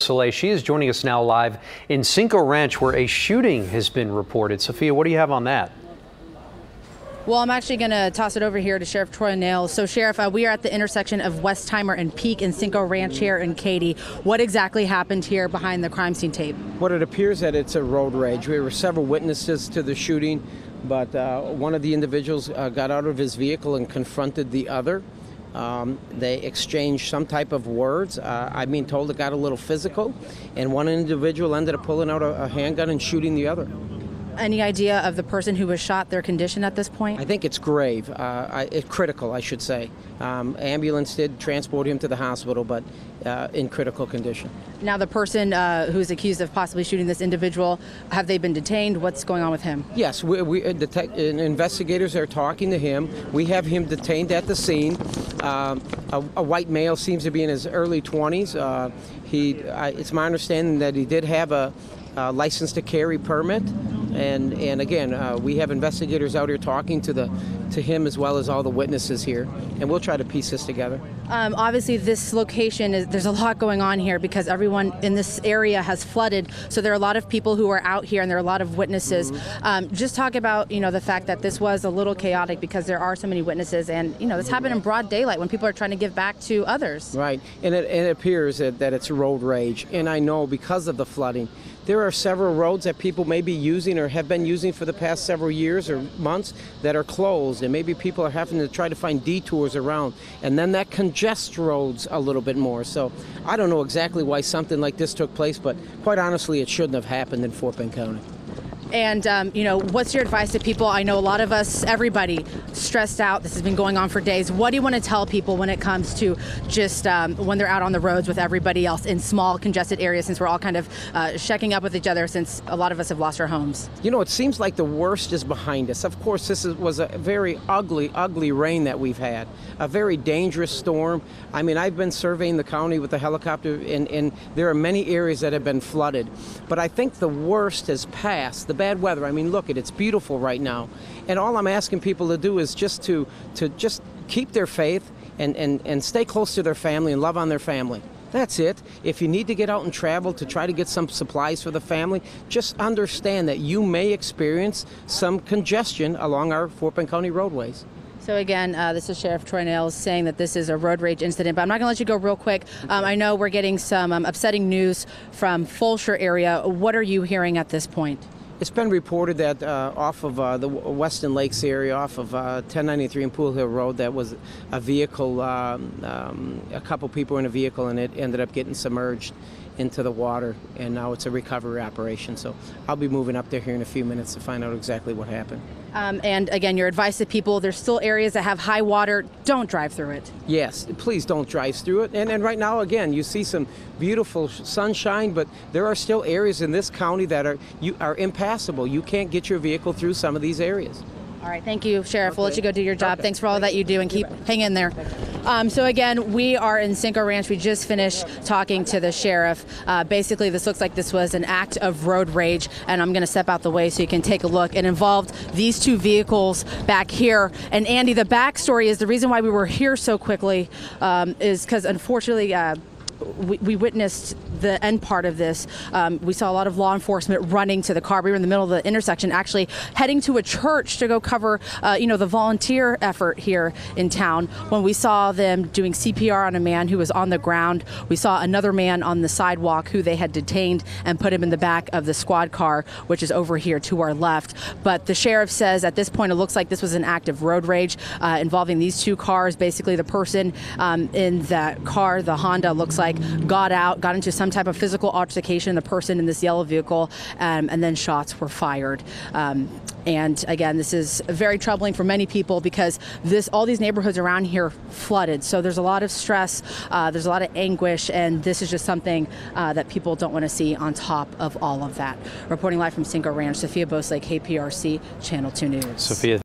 Soleil. She is joining us now live in Cinco Ranch, where a shooting has been reported. Sophia, what do you have on that? Well, I'm actually going to toss it over here to Sheriff Troy Nails. So, Sheriff, we are at the intersection of Westheimer and Peak in Cinco Ranch here in Katy. What exactly happened here behind the crime scene tape? What it appears that it's a road rage. There were several witnesses to the shooting, but one of the individuals got out of his vehicle and confronted the other. They exchanged some type of words. I'm being told it got a little physical, and one individual ended up pulling out a handgun and shooting the other. Any idea of the person who was shot, their condition at this point? I think it's grave, critical, I should say. Ambulance did transport him to the hospital, but in critical condition. Now, the person who is accused of possibly shooting this individual, have they been detained? What's going on with him? Yes, investigators are talking to him. We have him detained at the scene. A white male seems to be in his early 20s. It's my understanding that he did have a license to carry permit. And again, we have investigators out here talking to him as well as all the witnesses here, and we'll try to piece this together. Obviously, this location there's a lot going on here because everyone in this area has flooded. So there are a lot of people who are out here, and there are a lot of witnesses. Just talk about the fact that this was a little chaotic because there are so many witnesses, and this happened in broad daylight when people are trying to give back to others. Right, and it appears that it's road rage, and I know because of the flooding. There are several roads that people may be using or have been using for the past several years or months that are closed, and maybe people are having to try to find detours around, and then that congests roads a little bit more. So I don't know exactly why something like this took place, but quite honestly, it shouldn't have happened in Fort Bend County. And, what's your advice to people? I know a lot of us, everybody, stressed out. This has been going on for days. What do you want to tell people when it comes to just when they're out on the roads with everybody else in small, congested areas, since we're all kind of checking up with each other since a lot of us have lost our homes? It seems like the worst is behind us. Of course, was a very ugly rain that we've had, a very dangerous storm. I mean, I've been surveying the county with a helicopter, and there are many areas that have been flooded. But I think the worst has passed. The bad weather. I mean, look, it's beautiful right now, and all I'm asking people to do is just to just keep their faith and stay close to their family and love on their family. That's it. If you need to get out and travel to try to get some supplies for the family, just understand that you may experience some congestion along our Fort Bend County roadways. So again, this is Sheriff Troy Nails saying that this is a road rage incident, but I'm not going to let you go real quick. I know we're getting some upsetting news from Fulshear area. What are you hearing at this point? It's been reported that off of the Weston Lakes area, off of 1093 and Pool Hill Road, that was a vehicle, a couple people in a vehicle, and it ended up getting submerged into the water, and now it's a recovery operation. So I'll be moving up there here in a few minutes to find out exactly what happened. And again, your advice to people, there's still areas that have high water. Don't drive through it. Yes, please don't drive through it. And right now, again, you see some beautiful sunshine, but there are still areas in this county that are impassable. You can't get your vehicle through some of these areas. All right, thank you, Sheriff. Okay. We'll let you go do your job. Okay. Thanks for all that you do, and keep hang in there. So again, we are in Cinco Ranch. We just finished talking to the sheriff. Basically, this looks like this was an act of road rage, and I'm going to step out the way so you can take a look. It involved these two vehicles back here. And Andy, the backstory is the reason why we were here so quickly is because unfortunately, we witnessed the end part of this. We saw a lot of law enforcement running to the car. We were in the middle of the intersection, actually heading to a church to go cover, the volunteer effort here in town. When we saw them doing CPR on a man who was on the ground, we saw another man on the sidewalk who they had detained and put him in the back of the squad car, which is over here to our left. But the sheriff says at this point it looks like this was an act of road rage involving these two cars. Basically, the person in that car, the Honda, looks like got into some type of physical altercation, the person in this yellow vehicle, and then shots were fired. And again, this is very troubling for many people because all these neighborhoods around here flooded. So there's a lot of stress, there's a lot of anguish, and this is just something that people don't want to see on top of all of that. Reporting live from Cinco Ranch, Sophia Bosley, KPRC, Channel 2 News. Sophia.